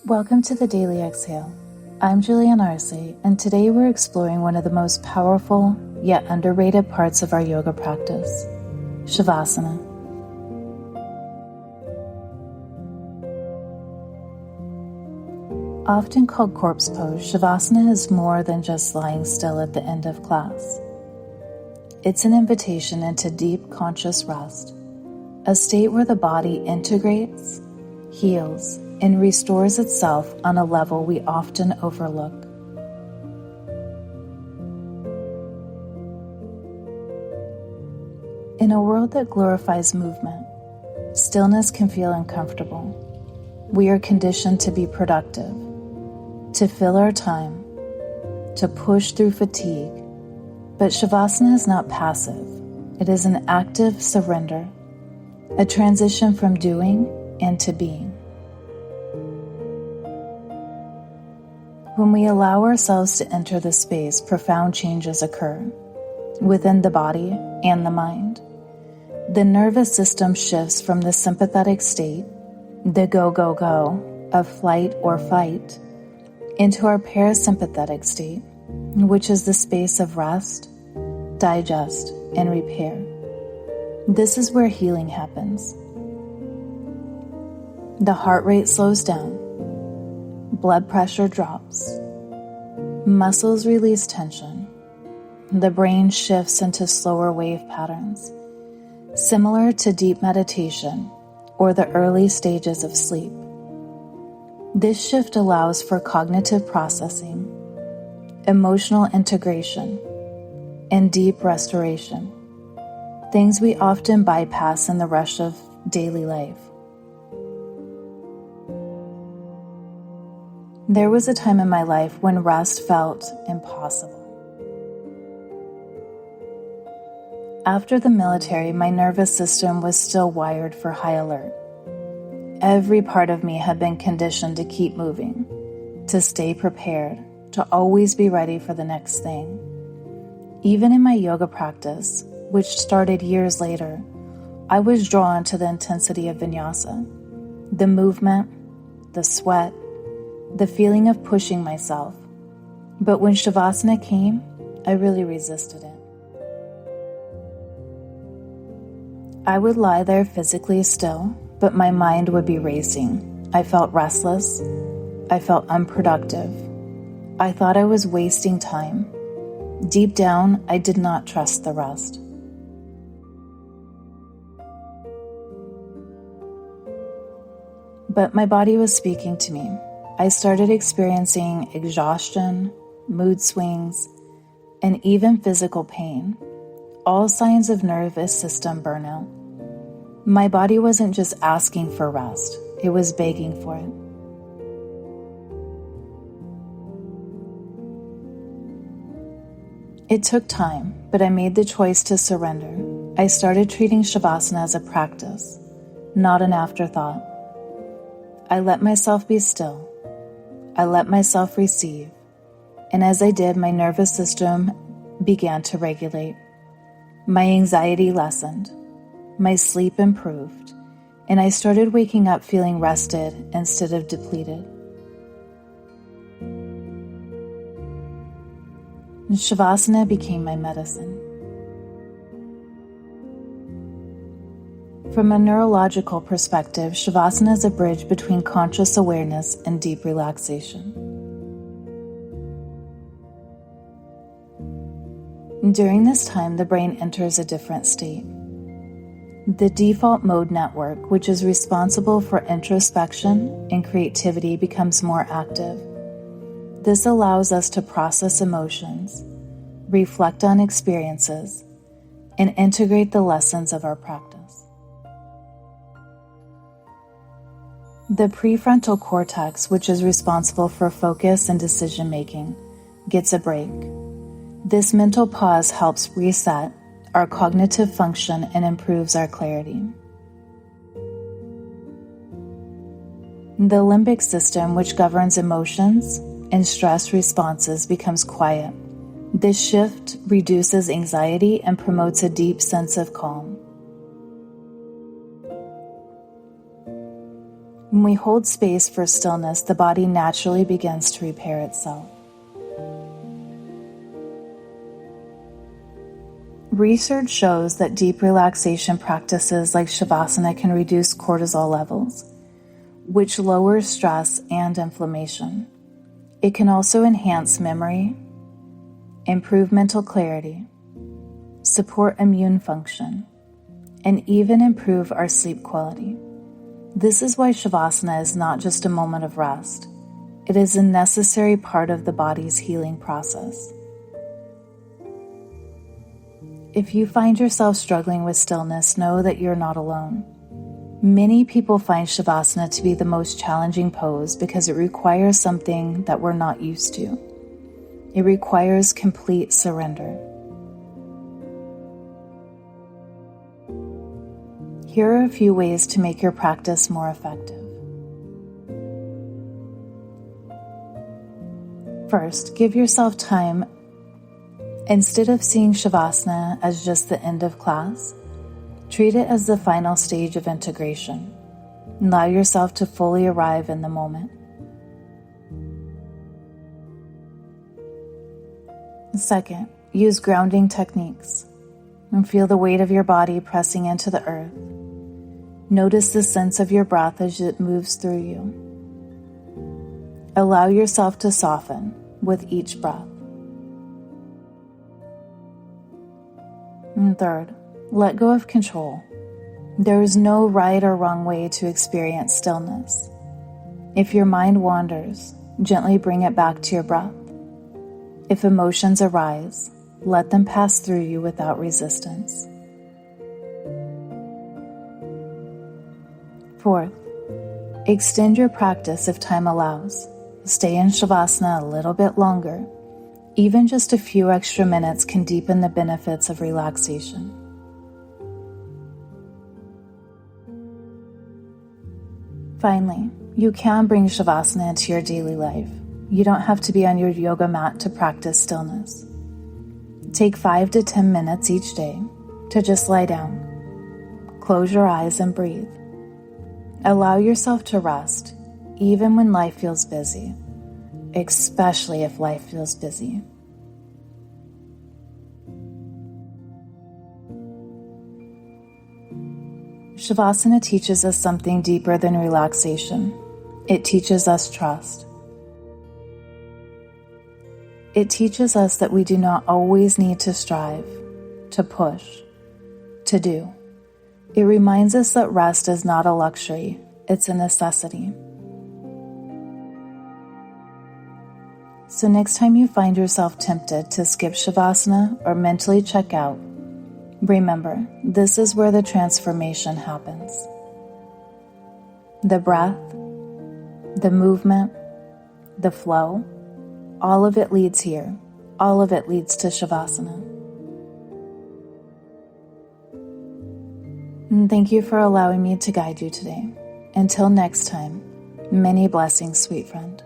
Welcome to the Daily Exhale. I'm Julianne Arce, and today we're exploring one of the most powerful yet underrated parts of our yoga practice, Savasana. Often called corpse pose, Savasana is more than just lying still at the end of class. It's an invitation into deep conscious rest, a state where the body integrates, heals, and restores itself on a level we often overlook. In a world that glorifies movement, stillness can feel uncomfortable. We are conditioned to be productive, to fill our time, to push through fatigue. But Savasana is not passive. It is an active surrender, a transition from doing into being. When we allow ourselves to enter this space, profound changes occur within the body and the mind. The nervous system shifts from the sympathetic state, the go, go, go of flight or fight, into our parasympathetic state, which is the space of rest, digest, and repair. This is where healing happens. The heart rate slows down. Blood pressure drops. Muscles release tension. The brain shifts into slower wave patterns, similar to deep meditation or the early stages of sleep. This shift allows for cognitive processing, emotional integration, and deep restoration, things we often bypass in the rush of daily life. There was a time in my life when rest felt impossible. After the military, my nervous system was still wired for high alert. Every part of me had been conditioned to keep moving, to stay prepared, to always be ready for the next thing. Even in my yoga practice, which started years later, I was drawn to the intensity of vinyasa, the movement, the sweat, the feeling of pushing myself. But when Savasana came, I really resisted it. I would lie there physically still, but my mind would be racing. I felt restless. I felt unproductive. I thought I was wasting time. Deep down, I did not trust the rest. But my body was speaking to me. I started experiencing exhaustion, mood swings, and even physical pain, all signs of nervous system burnout. My body wasn't just asking for rest, it was begging for it. It took time, but I made the choice to surrender. I started treating Savasana as a practice, not an afterthought. I let myself be still. I let myself receive, and as I did, my nervous system began to regulate. My anxiety lessened, my sleep improved, and I started waking up feeling rested instead of depleted. Savasana became my medicine. From a neurological perspective, Savasana is a bridge between conscious awareness and deep relaxation. During this time, the brain enters a different state. The default mode network, which is responsible for introspection and creativity, becomes more active. This allows us to process emotions, reflect on experiences, and integrate the lessons of our practice. The prefrontal cortex, which is responsible for focus and decision-making, gets a break. This mental pause helps reset our cognitive function and improves our clarity. The limbic system, which governs emotions and stress responses, becomes quiet. This shift reduces anxiety and promotes a deep sense of calm. When we hold space for stillness, the body naturally begins to repair itself. Research shows that deep relaxation practices like Savasana can reduce cortisol levels, which lowers stress and inflammation. It can also enhance memory, improve mental clarity, support immune function, and even improve our sleep quality. This is why Savasana is not just a moment of rest. It is a necessary part of the body's healing process. If you find yourself struggling with stillness, know that you're not alone. Many people find Savasana to be the most challenging pose because it requires something that we're not used to. It requires complete surrender. Here are a few ways to make your practice more effective. First, give yourself time. Instead of seeing Savasana as just the end of class, treat it as the final stage of integration. Allow yourself to fully arrive in the moment. Second, use grounding techniques and feel the weight of your body pressing into the earth. Notice the sense of your breath as it moves through you. Allow yourself to soften with each breath. And third, let go of control. There is no right or wrong way to experience stillness. If your mind wanders, gently bring it back to your breath. If emotions arise, let them pass through you without resistance. Fourth, extend your practice if time allows. Stay in Savasana a little bit longer. Even just a few extra minutes can deepen the benefits of relaxation. Finally, you can bring Savasana into your daily life. You don't have to be on your yoga mat to practice stillness. Take 5 to 10 minutes each day to just lie down. Close your eyes and breathe. Allow yourself to rest, even when life feels busy. Especially if life feels busy. Savasana teaches us something deeper than relaxation. It teaches us trust. It teaches us that we do not always need to strive, to push, to do. It reminds us that rest is not a luxury, it's a necessity. So next time you find yourself tempted to skip Savasana or mentally check out, remember, this is where the transformation happens. The breath, the movement, the flow, all of it leads here. All of it leads to Savasana. And thank you for allowing me to guide you today. Until next time, many blessings, sweet friend.